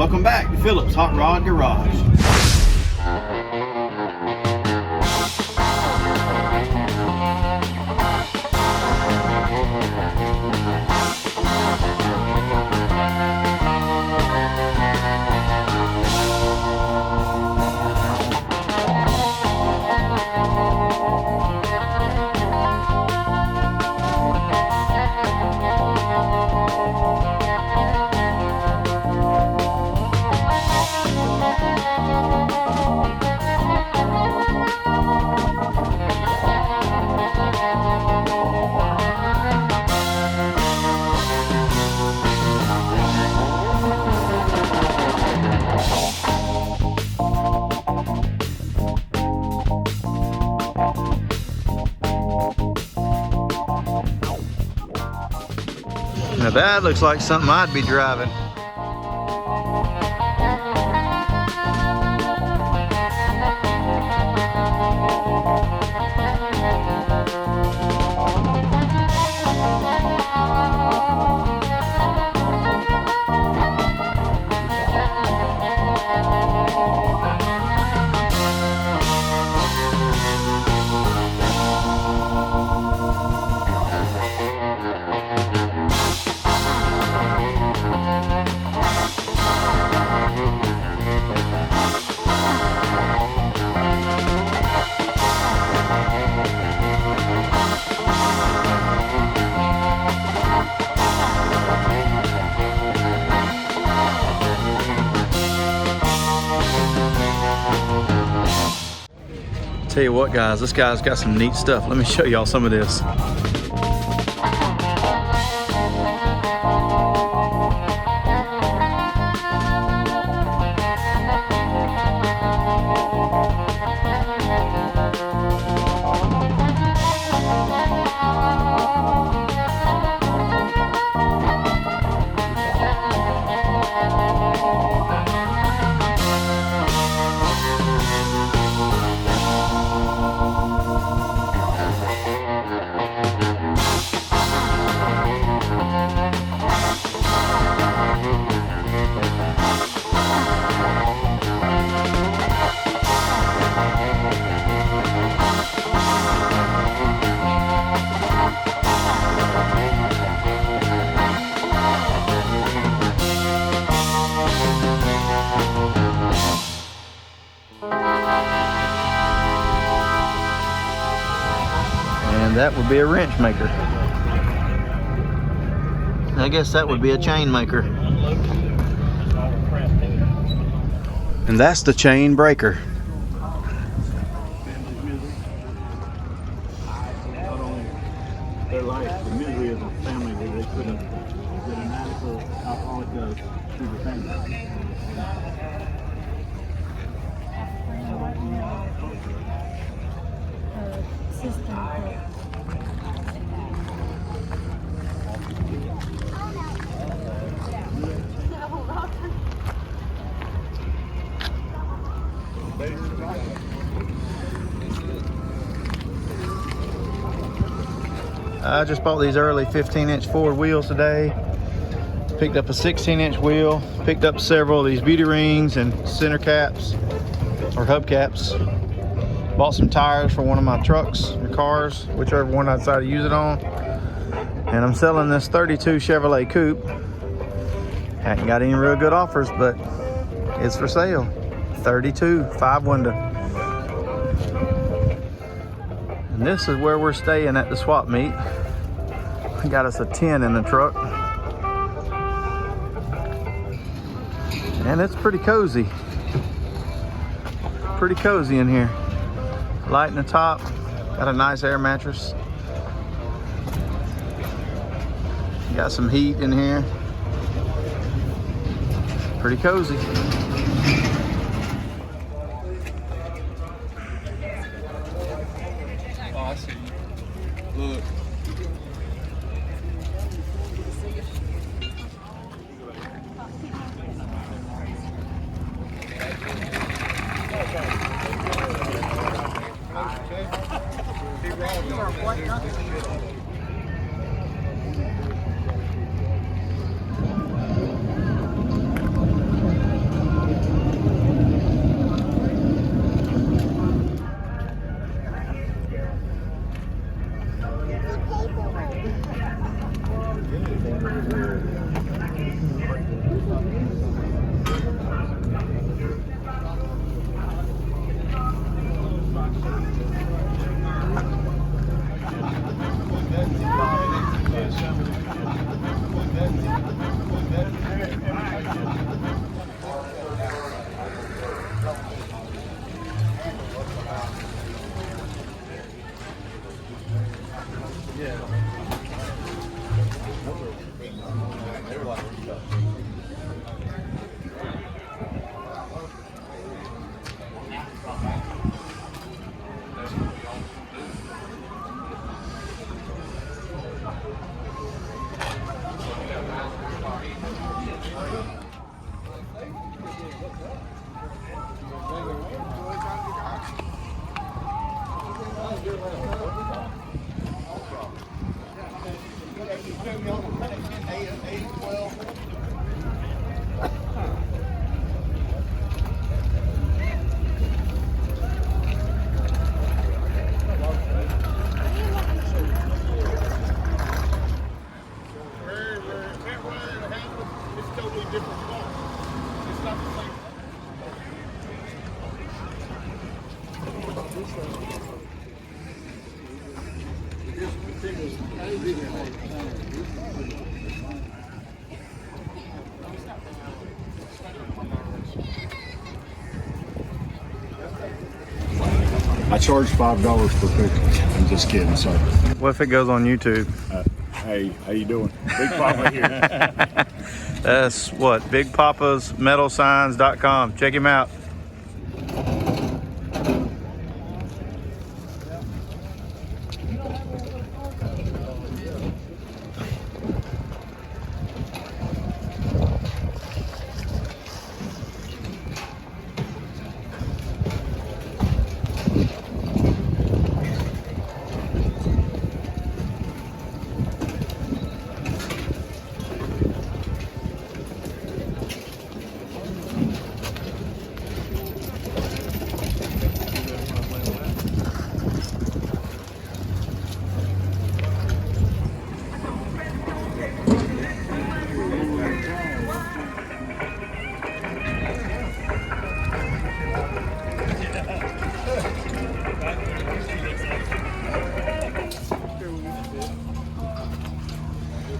Welcome back to Phillips Hot Rod Garage. Now that looks like something I'd be driving. Tell you what, guys, this guy's got some neat stuff. Let me show y'all some of this. And that would be a wrench maker. I guess that would be a chain maker. And that's the chain breaker. Their life, the misery of a family where they couldn't get an adequate alcoholic to the family. I just bought these early 15-inch Ford wheels today. Picked up a 16-inch wheel. Picked up several of these beauty rings and center caps or hubcaps. Bought some tires for one of my trucks or cars, whichever one I decide to use it on. And I'm selling this 32 Chevrolet Coupe. Hadn't got any real good offers, but it's for sale. 32, 5-window. And this is where we're staying at the swap meet. We got us a 10 in the truck. And it's pretty cozy. Pretty cozy in here. Light in the top. Got a nice air mattress. Got some heat in here. Pretty cozy. Oh, I see. Look. I charge $5 per picture. I'm just kidding, sir. What if it goes on YouTube? Hey, how you doing? Big Papa here. That's what, bigpapasmetalsigns.com. Check him out.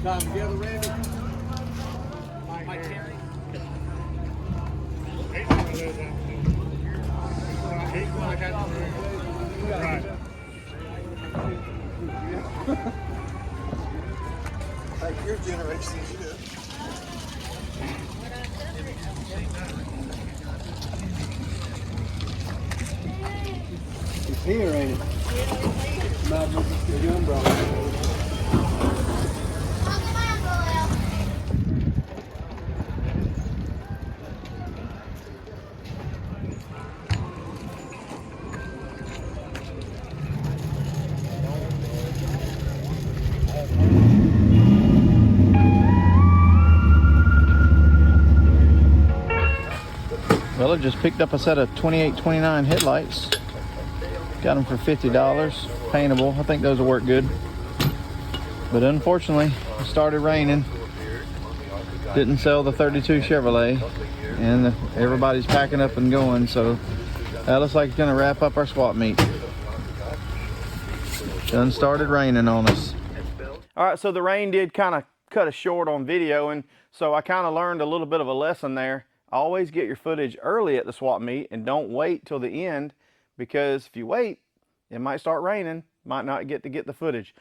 Time together, Randy. Mike Terry. Right. Like your generation, you do. It's here, ain't it? My gun bro. Well, I just picked up a set of 2829 headlights. Got them for $50, paintable. I think those will work good. But unfortunately, it started raining. Didn't sell the 32 Chevrolet, and everybody's packing up and going. So that looks like it's gonna wrap up our swap meet. Done started raining on us. All right, so the rain did kind of cut us short on video, and so I kind of learned a little bit of a lesson there. Always get your footage early at the swap meet and don't wait till the end, because if you wait, it might start raining, might not get the footage.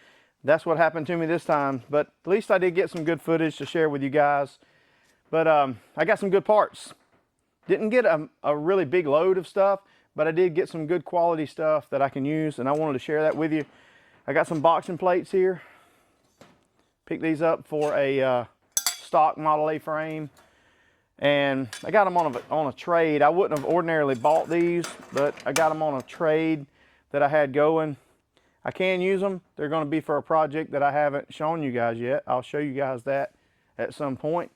That's what happened to me this time, but at least I did get some good footage to share with you guys. But I got some good parts. Didn't get a really big load of stuff, but I did get some good quality stuff that I can use, and I wanted to share that with you. I got some boxing plates here. Picked these up for a stock Model A frame. And I got them on a trade. I wouldn't have ordinarily bought these, but I got them on a trade that I had going. I can use them. They're going to be for a project that I haven't shown you guys yet. I'll show you guys that at some point.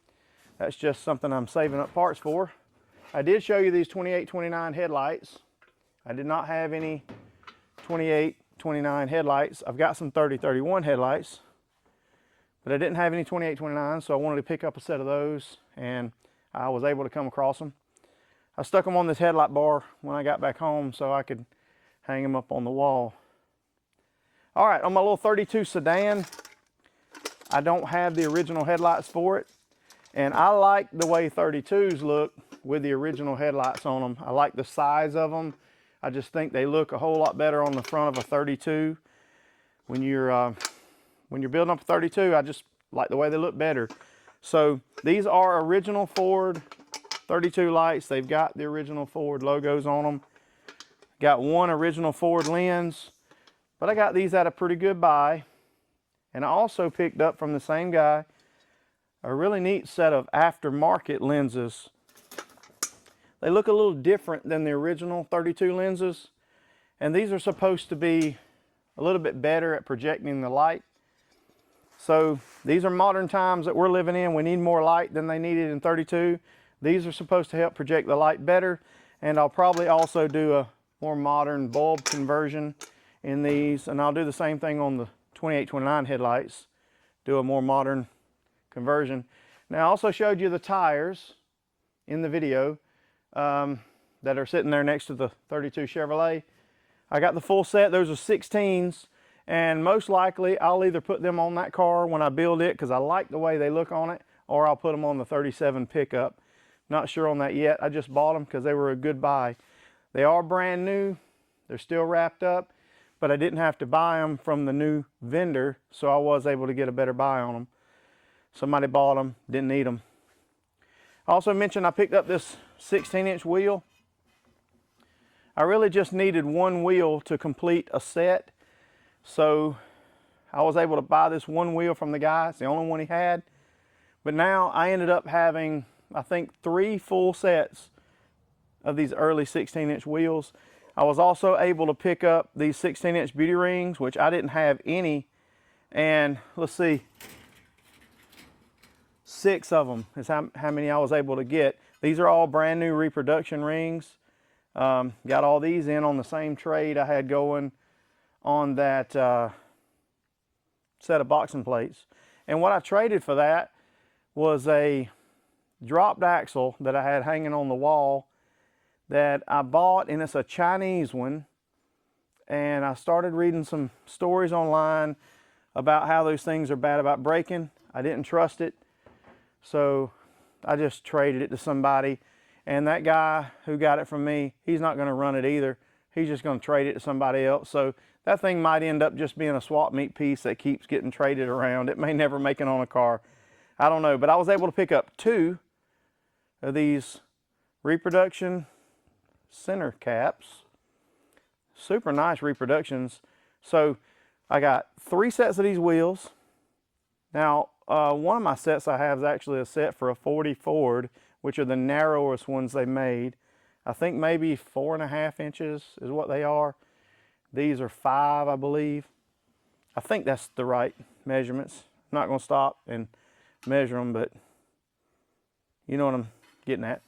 That's just something I'm saving up parts for. I did show you these 2829 headlights. I did not have any 2829 headlights. I've got some 3031 headlights, but I didn't have any 28-29, so I wanted to pick up a set of those, and I was able to come across them. I stuck them on this headlight bar when I got back home so I could hang them up on the wall. All right, on my little 32 sedan, I don't have the original headlights for it, and I like the way 32s look with the original headlights on them. I like the size of them. I just think they look a whole lot better on the front of a 32. When you're building up a 32, I just like the way they look better. So these are original Ford 32 lights. They've got the original Ford logos on them. Got one original Ford lens, but I got these at a pretty good buy. And I also picked up from the same guy a really neat set of aftermarket lenses. They look a little different than the original 32 lenses, and these are supposed to be a little bit better at projecting the light. So these are modern times that we're living in. We need more light than they needed in 32. These are supposed to help project the light better, and I'll probably also do a more modern bulb conversion in these, and I'll do the same thing on the 28-29 headlights, do a more modern conversion. Now I also showed you the tires in the video that are sitting there next to the 32 Chevrolet. I got the full set. Those are 16s, and most likely I'll either put them on that car when I build it because I like the way they look on it, or I'll put them on the 37 pickup. Not sure on that yet. I just bought them because they were a good buy. They are brand new. They're still wrapped up, but I didn't have to buy them from the new vendor, so I was able to get a better buy on them. Somebody bought them, didn't need them. I also mentioned I picked up this 16-inch wheel. I really just needed one wheel to complete a set, so I was able to buy this one wheel from the guy. It's the only one he had. But now I ended up having, I think, 3 full sets of these early 16-inch wheels. I was also able to pick up these 16-inch beauty rings, which I didn't have any. And let's see, 6 of them is how many I was able to get. These are all brand new reproduction rings. Got all these in on the same trade I had going on that set of boxing plates. And what I traded for that was a dropped axle that I had hanging on the wall that I bought, and it's a Chinese one. And I started reading some stories online about how those things are bad about breaking. I didn't trust it, so I just traded it to somebody. And that guy who got it from me, he's not going to run it either. He's just going to trade it to somebody else. So that thing might end up just being a swap meet piece that keeps getting traded around. It may never make it on a car. I don't know, but I was able to pick up 2 of these reproduction center caps. Super nice reproductions. So I got 3 sets of these wheels. Now, one of my sets I have is actually a set for a 40 Ford, which are the narrowest ones they made. I think maybe 4.5 inches is what they are. These are 5, I believe. I think that's the right measurements. I'm not going to stop and measure them, but you know what I'm getting at.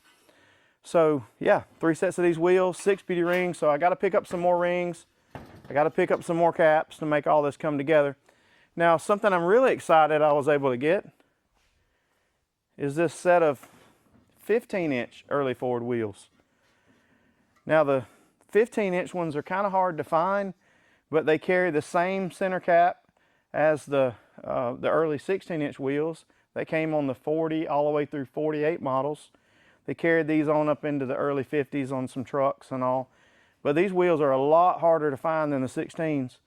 So yeah, 3 sets of these wheels, 6 beauty rings. So I got to pick up some more rings. I got to pick up some more caps to make all this come together. Now, something I'm really excited I was able to get is this set of 15-inch early Ford wheels. Now, the 15-inch ones are kind of hard to find, but they carry the same center cap as the early 16-inch wheels. They came on the 40 all the way through 48 models. They carried these on up into the early 50s on some trucks and all. But these wheels are a lot harder to find than the 16s.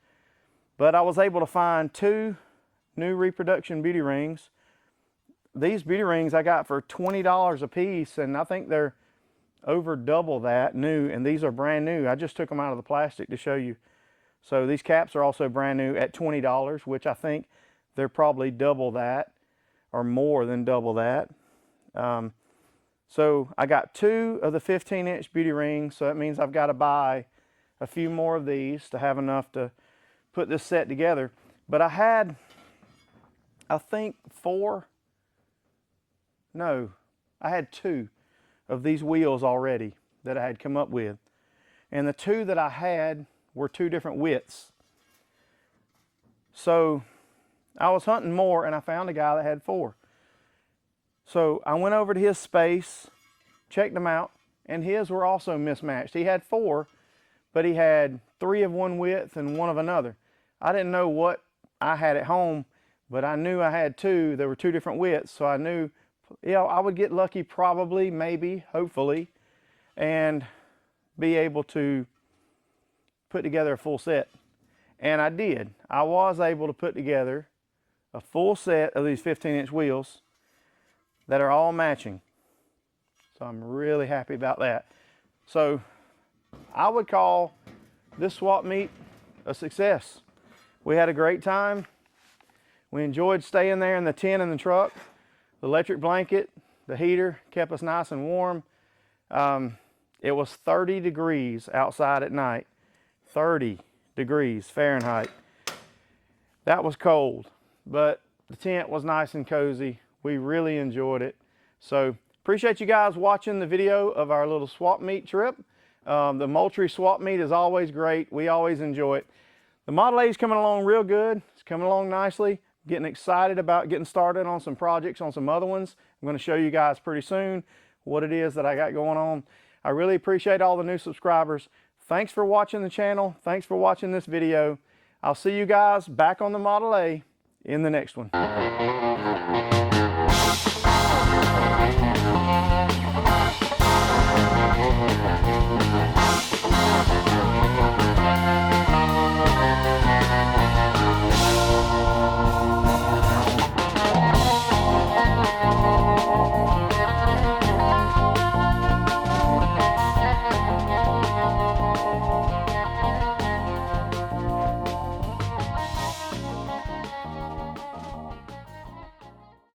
But I was able to find 2 new reproduction beauty rings. These beauty rings I got for $20 a piece, and I think they're over double that new, and these are brand new. I just took them out of the plastic to show you. So these caps are also brand new at $20, which I think they're probably double that or more than double that. So I got 2 of the 15-inch beauty rings, so that means I've got to buy a few more of these to have enough to put this set together. But I had, I think I had 2 of these wheels already that I had come up with. And the 2 that I had were 2 different widths. So I was hunting more and I found a guy that had 4. So I went over to his space, checked them out, and his were also mismatched. He had 4, but he had 3 of one width and 1 of another. I didn't know what I had at home, but I knew I had 2. There were 2 different widths, so I knew, you know, I would get lucky probably, maybe, hopefully, and be able to put together a full set. And I did. I was able to put together a full set of these 15-inch wheels that are all matching. So I'm really happy about that. So I would call this swap meet a success. We had a great time. We enjoyed staying there in the tent in the truck. The electric blanket, the heater kept us nice and warm. It was 30 degrees outside at night. 30 degrees Fahrenheit. That was cold, but the tent was nice and cozy. We really enjoyed it. So appreciate you guys watching the video of our little swap meet trip. The Moultrie swap meet is always great. We always enjoy it. The Model A is coming along real good. It's coming along nicely. Getting excited about getting started on some projects, on some other ones. I'm going to show you guys pretty soon what it is that I got going on. I really appreciate all the new subscribers. Thanks for watching the channel. Thanks for watching this video. I'll see you guys back on the Model A in the next one.